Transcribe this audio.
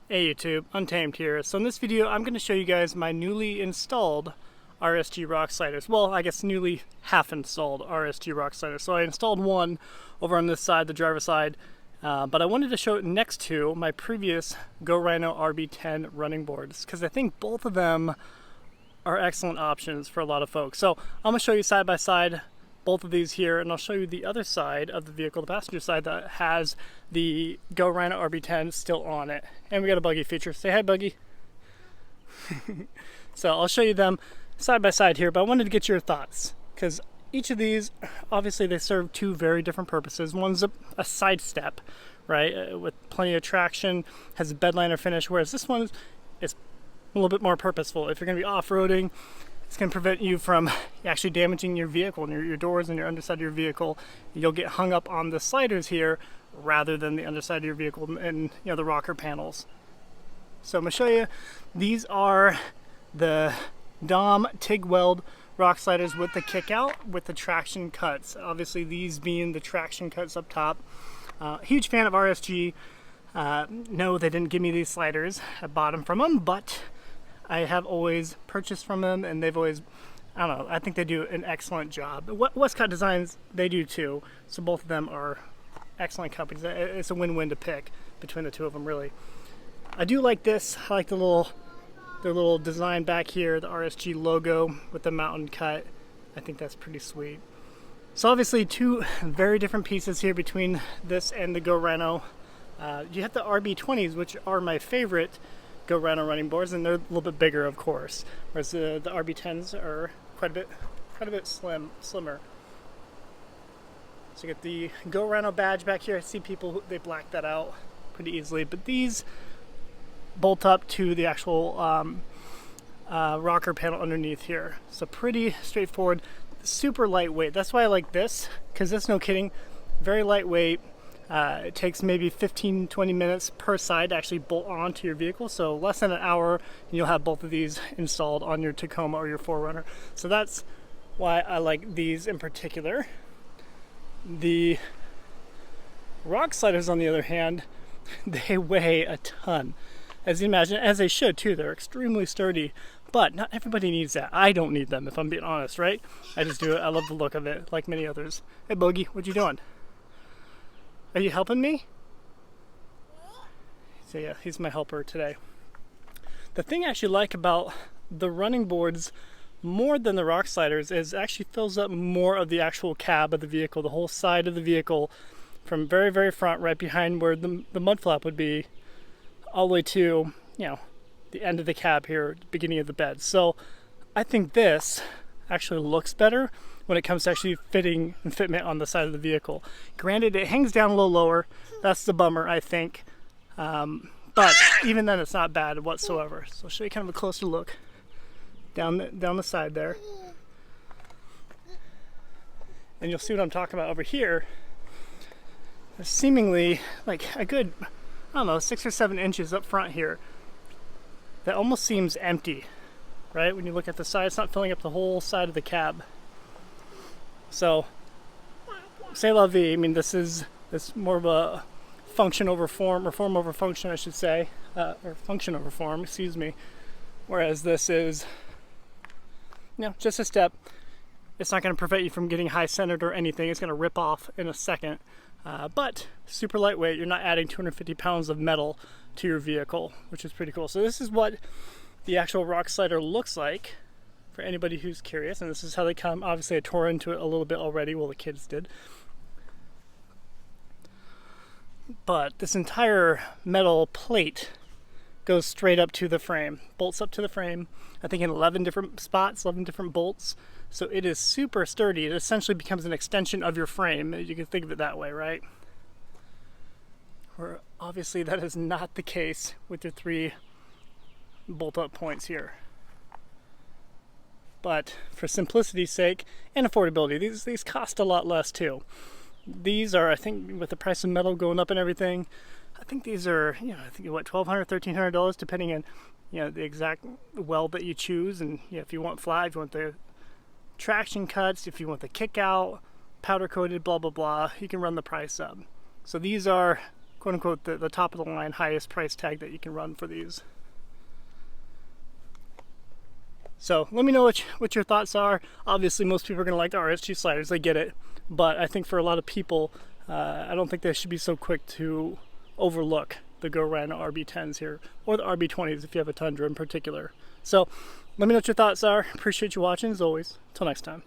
Hey YouTube, Untamed here. So in this video I'm going to show you guys my newly installed RSG Rock Sliders. Well, I guess newly half installed RSG Rock Sliders. So I installed one over on this side, the driver's side, but I wanted to show it next to my previous Go Rhino RB10 running boards because I think both of them are excellent options for a lot of folks. So I'm going to show you side by side both of these here, and I'll show you the other side of the vehicle, the passenger side, that has the Go Rhino RB10 still on it. And we got a buggy feature. Say hi, buggy. So I'll show you them side by side here, but I wanted to get your thoughts because each of these, obviously they serve two very different purposes. One's a side step, right, with plenty of traction, has a bedliner finish, whereas this one is a little bit more purposeful. If you're going to be off-roading, it's going to prevent you from actually damaging your vehicle and your doors and your underside of your vehicle. You'll get hung up on the sliders here rather than the underside of your vehicle and the rocker panels. So I'm going to show you, these are the Dom TIG weld rock sliders with the kick out with the traction cuts. Obviously these being the traction cuts up top. Huge fan of RSG. No, they didn't give me these sliders. I bought them from them, but I have always purchased from them, and they've always, I don't know, I think they do an excellent job. Westcott Designs, they do too, so both of them are excellent companies. It's a win-win to pick between the two of them, really. I do like this. I like their little design back here, the RSG logo with the mountain cut. I think that's pretty sweet. So obviously two very different pieces here between this and the Go Rhino. You have the RB20s, which are my favorite Go Rhino running boards, and they're a little bit bigger, of course, whereas the RB10s are quite a bit slimmer. So you get the Go Rhino badge back here. I see people, they black that out pretty easily, but these bolt up to the actual rocker panel underneath here. So pretty straightforward, super lightweight. That's why I like this, because it's no kidding, very lightweight. It takes maybe 15-20 minutes per side to actually bolt onto your vehicle, so less than an hour and you'll have both of these installed on your Tacoma or your 4Runner. So that's why I like these in particular. The rock sliders, on the other hand, they weigh a ton. As you imagine, as they should too. They're extremely sturdy, but not everybody needs that. I don't need them, if I'm being honest, right? I just do it. I love the look of it, like many others. Hey Bogey, what you doing? Are you helping me? So yeah, he's my helper today. The thing I actually like about the running boards more than the rock sliders is it actually fills up more of the actual cab of the vehicle, the whole side of the vehicle, from very, very front, right behind where the mud flap would be, all the way to, the end of the cab here, beginning of the bed. So I think this actually looks better when it comes to actually fitting and fitment on the side of the vehicle. Granted, it hangs down a little lower. That's the bummer, I think. But even then, it's not bad whatsoever. So I'll show you kind of a closer look down the side there. And you'll see what I'm talking about over here. There's seemingly like a good, I don't know, 6 or 7 inches up front here that almost seems empty, right? When you look at the side, it's not filling up the whole side of the cab. So, c'est la vie. I mean, it's more of a function over form, or form over function, I should say, or function over form, excuse me. Whereas this is, just a step. It's not going to prevent you from getting high-centered or anything. It's going to rip off in a second. But super lightweight. You're not adding 250 pounds of metal to your vehicle, which is pretty cool. So this is what the actual rock slider looks like, for anybody who's curious, and this is how they come. Obviously I tore into it a little bit already, well the kids did. But this entire metal plate goes straight up to the frame, bolts up to the frame, I think in 11 different spots, 11 different bolts. So it is super sturdy. It essentially becomes an extension of your frame. You can think of it that way, right? Where obviously that is not the case with your 3 bolt up points here. But for simplicity's sake and affordability, these cost a lot less too. These are, I think, with the price of metal going up and everything, I think these are, I think what, $1,200, $1,300, depending on, the exact weld that you choose, and if you want flat, if you want the traction cuts, if you want the kick out, powder coated, blah blah blah, you can run the price up. So these are quote unquote the top of the line, highest price tag that you can run for these. So let me know what your thoughts are. Obviously most people are going to like the RSG sliders, I get it, but I think for a lot of people, I don't think they should be so quick to overlook the GoRhino RB10s here, or the RB20s if you have a Tundra in particular. So let me know what your thoughts are. Appreciate you watching as always. Till next time.